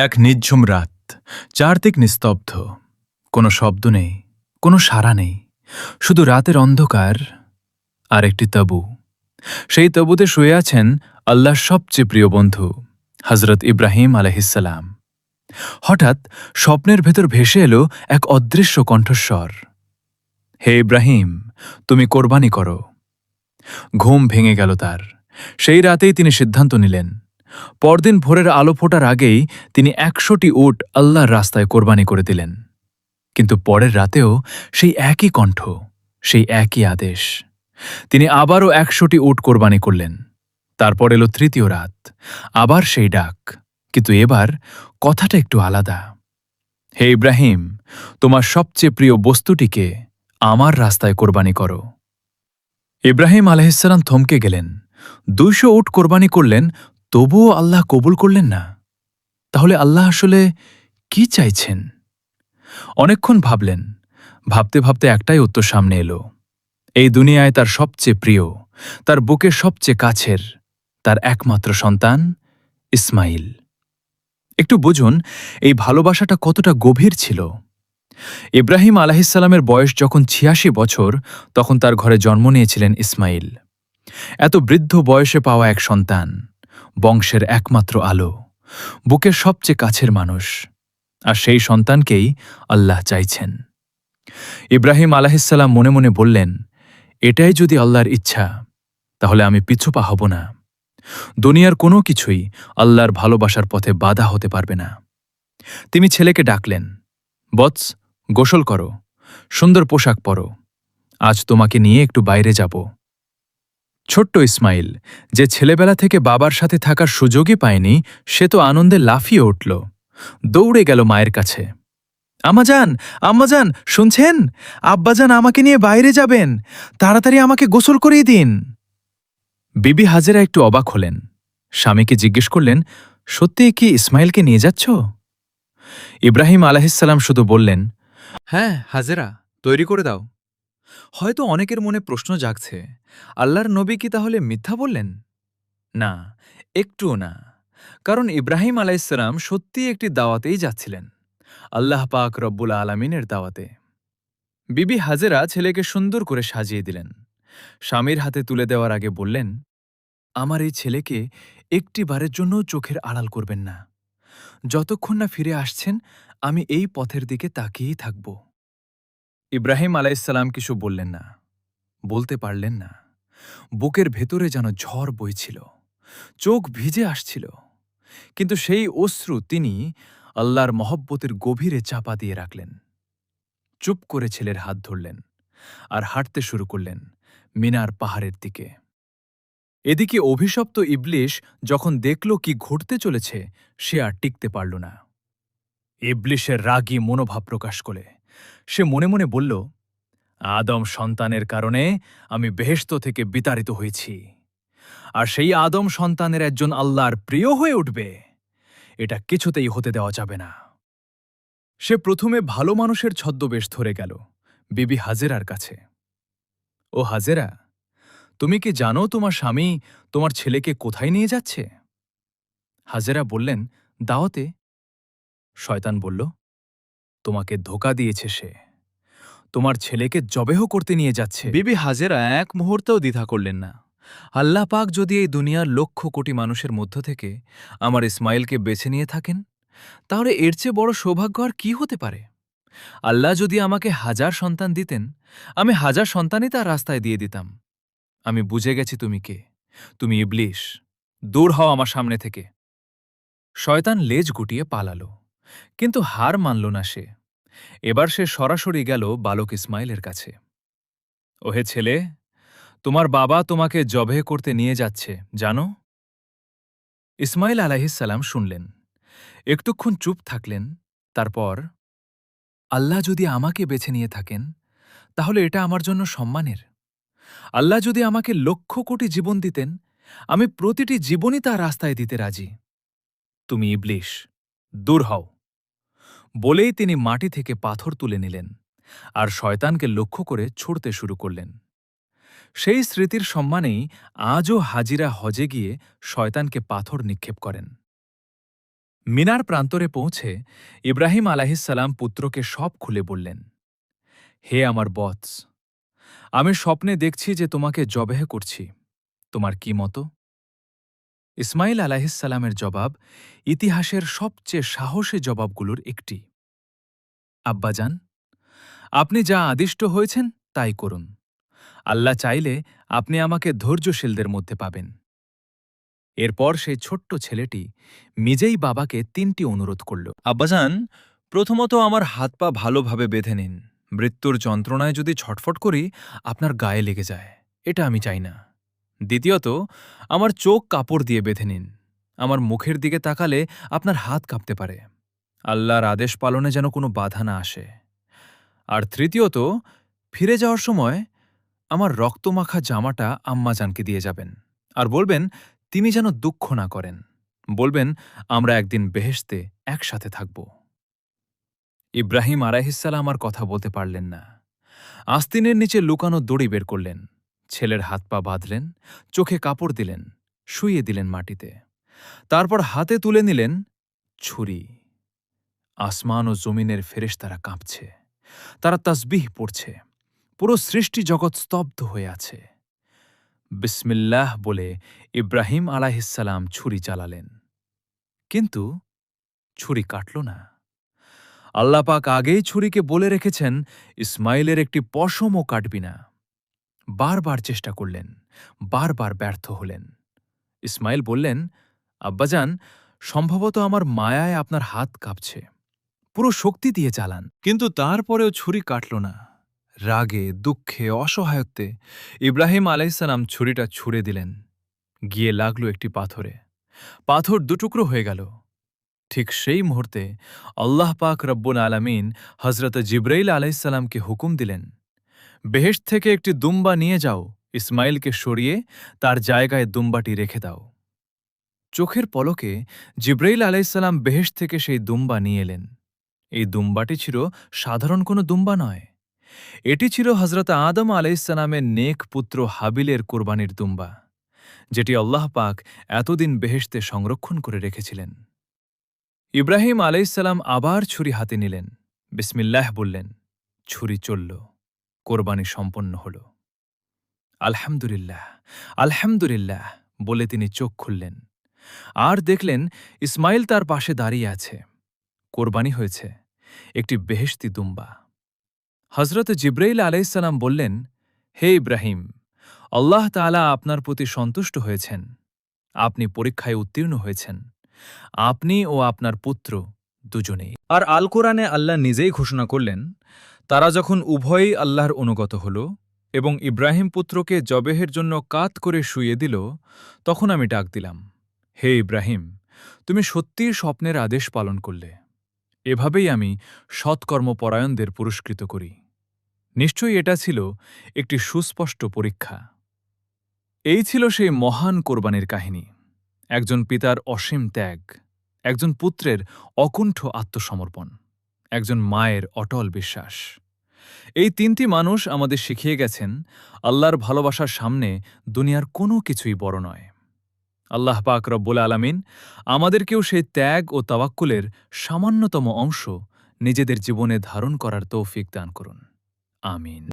এক নিঝুম রাত, চারদিক নিস্তব্ধ। কোনো শব্দ নেই, কোনো সাড়া নেই, শুধু রাতের অন্ধকার আর একটি তাঁবু। সেই তাঁবুতে শুয়ে আছেন আল্লাহর সবচেয়ে প্রিয় বন্ধু হজরত ইব্রাহিম আলাইহিসসালাম। হঠাৎ স্বপ্নের ভেতর ভেসে এলো এক অদৃশ্য কণ্ঠস্বর, হে ইব্রাহিম, তুমি কোরবানি করো। ঘুম ভেঙে গেল তার। সেই রাতেই তিনি সিদ্ধান্ত নিলেন, পরদিন ভোরের আলো ফোটার আগেই তিনি ১০০টি উট আল্লাহর রাস্তায় কোরবানি করে দিলেন। কিন্তু পরের রাতেও সেই একই কণ্ঠ, সেই একই আদেশ। তিনি আবারও ১০০টি উট কোরবানি করলেন। তারপর এলো তৃতীয় রাত, আবার সেই ডাক, কিন্তু এবার কথাটা একটু আলাদা। হে ইব্রাহিম, তোমার সবচেয়ে প্রিয় বস্তুটিকে আমার রাস্তায় কোরবানি করো। ইব্রাহিম আলাইহিসসালাম থমকে গেলেন। ২০০ উট কোরবানি করলেন, তবুও আল্লাহ কবুল করলেন না। তাহলে আল্লাহ আসলে কি চাইছেন? অনেকক্ষণ ভাবলেন। ভাবতে ভাবতে একটাই উত্তর সামনে এলো। এই দুনিয়ায় তার সবচেয়ে প্রিয়, তার বুকের সবচেয়ে কাছের, তার একমাত্র সন্তান ইসমাইল। একটু বুঝুন এই ভালোবাসাটা কতটা গভীর ছিল। ইব্রাহিম আলাইহিসসালামের বয়স যখন ৮৬ বছর, তখন তার ঘরে জন্ম নিয়েছিলেন ইসমাইল। এত বৃদ্ধ বয়সে পাওয়া এক সন্তান, বংশের একমাত্র আলো, বুকের সবচেয়ে কাছের মানুষ, আর সেই সন্তানকেই আল্লাহ চাইছেন। ইব্রাহিম আলাইহিসসালাম মনে মনে বললেন, এটাই যদি আল্লাহর ইচ্ছা, তাহলে আমি পিছুপা হব না। দুনিয়ার কোনো কিছুই আল্লাহর ভালোবাসার পথে বাধা হতে পারবে না। তিনি ছেলেকে ডাকলেন, বৎস, গোসল করো, সুন্দর পোশাক পরো, আজ তোমাকে নিয়ে একটু বাইরে যাব। ছোট্ট ইসমাইল, যে ছেলেবেলা থেকে বাবার সাথে থাকার সুযোগই পায়নি, সে তো আনন্দে লাফিয়ে উঠল, দৌড়ে গেল মায়ের কাছে। আম্মাজান, আম্মাজান, শুনছেন? আব্বাজান আমাকে নিয়ে বাইরে যাবেন, তাড়াতাড়ি আমাকে গোসল করিয়ে দিন। বিবি হাজেরা একটু অবাক হলেন। স্বামীকে জিজ্ঞেস করলেন, সত্যিই কি ইসমাইলকে নিয়ে যাচ্ছ? ইব্রাহিম আলাইহিসসালাম শুধু বললেন, হ্যাঁ হাজেরা, তৈরি করে দাও। হয়তো অনেকের মনে প্রশ্ন জাগছে, আল্লাহর নবী কি তাহলে মিথ্যা বললেন? না, একটুও না। কারণ ইব্রাহিম আলাইহিসসালাম সত্যিই একটি দাওয়াতেই যাচ্ছিলেন, আল্লাহ পাক রব্বুল আলামিনের দাওয়াতে। বিবি হাজেরা ছেলেকে সুন্দর করে সাজিয়ে দিলেন। স্বামীর হাতে তুলে দেওয়ার আগে বললেন, আমার এই ছেলেকে একটি বারের জন্যও চোখের আড়াল করবেন না। যতক্ষণ না ফিরে আসছেন, আমি এই পথের দিকে তাকিয়েই থাকব। ইব্রাহিম আলাইহিসসালাম কিছু বললেন না, বলতে পারলেন না। বুকের ভেতরে যেন ঝড় বইছিল, চোখ ভিজে আসছিল। কিন্তু সেই অশ্রু তিনি আল্লাহর মহব্বতের গভীরে চাপা দিয়ে রাখলেন। চুপ করে ছেলের হাত ধরলেন আর হাঁটতে শুরু করলেন মিনার পাহাড়ের দিকে। এদিকে অভিশপ্ত ইবলিশ যখন দেখল কি ঘটতে চলেছে, সে আর টিকতে পারল না। ইবলিশের রাগী মনোভাব প্রকাশ করে সে মনে মনে বলল, আদম সন্তানের কারণে আমি বেহেশত থেকে বিতাড়িত হয়েছি, আর সেই আদম সন্তানের একজন আল্লাহর প্রিয় হয়ে উঠবে, এটা কিছুতেই হতে দেওয়া যাবে না। সে প্রথমে ভালো মানুষের ছদ্মবেশ ধরে গেল বিবি হাজেরার কাছে। ও হাজেরা, তুমি কি জানো তোমার স্বামী তোমার ছেলেকে কোথায় নিয়ে যাচ্ছে? হাজেরা বললেন, দাওয়াতে। শয়তান বলল, তোমাকে ধোঁকা দিয়েছে সে, তোমার ছেলেকে জবেহ করতে নিয়ে যাচ্ছে। বিবি হাজেরা এক মুহূর্তেও দ্বিধা করলেন না। আল্লাহ পাক যদি এই দুনিয়ার লক্ষ কোটি মানুষের মধ্য থেকে আমার ইসমাইলকে বেছে নিয়ে থাকেন, তাহলে এর চেয়ে বড় সৌভাগ্য আর কি হতে পারে? আল্লাহ যদি আমাকে ১০০০ সন্তান দিতেন, আমি ১০০০ সন্তানই তার রাস্তায় দিয়ে দিতাম। আমি বুঝে গেছি তুমি কে, তুমি ইবলিশ, দূর হও আমার সামনে থেকে। শয়তান লেজ গুটিয়ে পালালো, কিন্তু হার মানল না সে। এবার সে সরাসরি গেল বালক ইসমাইলের কাছে। ওহে ছেলে, তোমার বাবা তোমাকে জবেহ করতে নিয়ে যাচ্ছে, জানো? ইসমাইল আলাইহিসসালাম শুনলেন, একটুক্ষণ চুপ থাকলেন। তারপর, আল্লাহ যদি আমাকে বেছে নিয়ে থাকেন, তাহলে এটা আমার জন্য সম্মানের। আল্লাহ যদি আমাকে লক্ষ কোটি জীবন দিতেন, আমি প্রতিটি জীবনই তার রাস্তায় দিতে রাজি। তুমি ইবলিশ, দূর হও। বলেই তিনি মাটি থেকে পাথর তুলে নিলেন আর শয়তানকে লক্ষ্য করে ছুড়তে শুরু করলেন। সেই স্মৃতির সম্মানেই আজও হাজিরা হজে গিয়ে শয়তানকে পাথর নিক্ষেপ করেন। মিনার প্রান্তরে পৌঁছে ইব্রাহিম আলাহিসাল্লাম পুত্রকে সব খুলে বললেন, হে আমার বৎস, আমি স্বপ্নে দেখছি যে তোমাকে জবেহ করছি, তোমার কি মতো? ইসমাইল আলাহিসাল্লামের জবাব ইতিহাসের সবচেয়ে সাহসী জবাবগুলোর একটি। আব্বাজান, আপনি যা আদিষ্ট হয়েছেন তাই করুন। আল্লাহ চাইলে আপনি আমাকে ধৈর্যশীলদের মধ্যে পাবেন। এরপর সেই ছোট্ট ছেলেটি নিজেই বাবাকে ৩টি অনুরোধ করল। আব্বাজান, প্রথমত আমার হাত পা ভালোভাবে বেঁধে নিন। মৃত্যুর যন্ত্রণায় যদি ছটফট করি আপনার গায়ে লেগে যায়, এটা আমি চাই না। দ্বিতীয়ত, আমার চোখ কাপড় দিয়ে বেঁধে নিন। আমার মুখের দিকে তাকালে আপনার হাত কাঁপতে পারে। আল্লাহর আদেশ পালনে যেন কোনো বাধা না আসে। আর তৃতীয়ত, ফিরে যাওয়ার সময় আমার রক্তমাখা জামাটা আম্মাজানকে দিয়ে যাবেন, আর বলবেন তিনি যেন দুঃখ না করেন। বলবেন আমরা একদিন বেহেশতে একসাথে থাকব। ইব্রাহিম আলাইহিসসালাম আর কথা বলতে পারলেন না। আস্তিনের নিচে লুকানো দড়ি বের করলেন, ছেলের হাত পা বাঁধলেন, চোখে কাপড় দিলেন, শুইয়ে দিলেন মাটিতে। তারপর হাতে তুলে নিলেন ছুরি। আসমান ও জমিনের ফেরেশতারা কাঁপছে, তারা তাসবিহ পড়ছে, পুরো সৃষ্টি জগৎ স্তব্ধ হয়ে আছে। বিসমিল্লাহ বলে ইব্রাহিম আলাইহিসসালাম ছুরি চালালেন, কিন্তু ছুরি কাটল না। আল্লাহ পাক আগেই ছুরিকে বলে রেখেছেন ইসমাইলের একটি পশমও কাটবি না। বারবার চেষ্টা করলেন, বারবার ব্যর্থ হলেন। ইসমাইল বললেন, আব্বাজান, সম্ভবত আমার মায়ায় আপনার হাত কাঁপছে, পুরো শক্তি দিয়ে চালান। কিন্তু তারপরেও ছুরি কাটল না। রাগে, দুঃখে, অসহায়ত্বে ইব্রাহিম আলাইসালাম ছুরিটা ছুঁড়ে দিলেন, গিয়ে লাগল একটি পাথরে। পাথর দুটুকরো হয়ে গেল। ঠিক সেই মুহূর্তে আল্লাহ পাক রব্বুল আলামিন হজরত জিব্রাইল আলাইসাল্লামকে হুকুম দিলেন, বেহেশত থেকে একটি দুম্বা নিয়ে যাও, ইসমাইলকে সরিয়ে তার জায়গায় দুম্বাটি রেখে দাও। চোখের পলকে জিব্রাইল আলাইসাল্লাম বেহেশত থেকে সেই দুম্বা নিয়ে এলেন। এই দুম্বাটি ছিল সাধারণ কোনো দুম্বা নয়, এটি ছিল হজরত আদম আলাইসাল্লামের নেক পুত্র হাবিলের কোরবানির দুম্বা, যেটি আল্লাহ পাক এতদিন বেহেশতে সংরক্ষণ করে রেখেছিলেন। ইব্রাহিম আলাইসাল্লাম আবার ছুরি হাতে নিলেন, বিসমিল্লাহ বললেন, ছুরি চলল, কোরবানি সম্পন্ন হল। আলহামদুলিল্লাহ, আলহামদুলিল্লাহ বলে তিনি চোখ খুললেন, আর দেখলেন ইসমাইল তার পাশে দাঁড়িয়ে আছে। কোরবানি হয়েছে একটি বেহেশতি দুম্বা। হজরত জিব্রাইল আলাইসাল্লাম বললেন, হে ইব্রাহিম, আল্লাহ তাআলা আপনার প্রতি সন্তুষ্ট হয়েছেন, আপনি পরীক্ষায় উত্তীর্ণ হয়েছেন, আপনি ও আপনার পুত্র দুজনেই। আর আল কোরআনে আল্লাহ নিজেই ঘোষণা করলেন, তারা যখন উভয়ই আল্লাহর অনুগত হল এবং ইব্রাহিম পুত্রকে জবেহের জন্য কাত করে শুইয়ে দিল, তখন আমি ডাক দিলাম, হে ইব্রাহিম, তুমি সত্যিই স্বপ্নের আদেশ পালন করলে। এভাবেই আমি সৎকর্মপরায়ণদের পুরস্কৃত করি। নিশ্চয়ই এটা ছিল একটি সুস্পষ্ট পরীক্ষা। এই ছিল সেই মহান কোরবানির কাহিনী, একজন পিতার অসীম ত্যাগ, একজন পুত্রের অকুণ্ঠ আত্মসমর্পণ, একজন মায়ের অটল বিশ্বাস। এই ৩টি মানুষ আমাদের শিখিয়ে গেছেন, আল্লাহর ভালোবাসার সামনে দুনিয়ার কোনো কিছুই বড় নয়। আল্লাহ পাক রব্বুল আলামিন আমাদেরকেও সেই ত্যাগ ও তাওয়াক্কুলের সামান্যতম অংশ নিজেদের জীবনে ধারণ করার তৌফিক দান করুন। আমিন।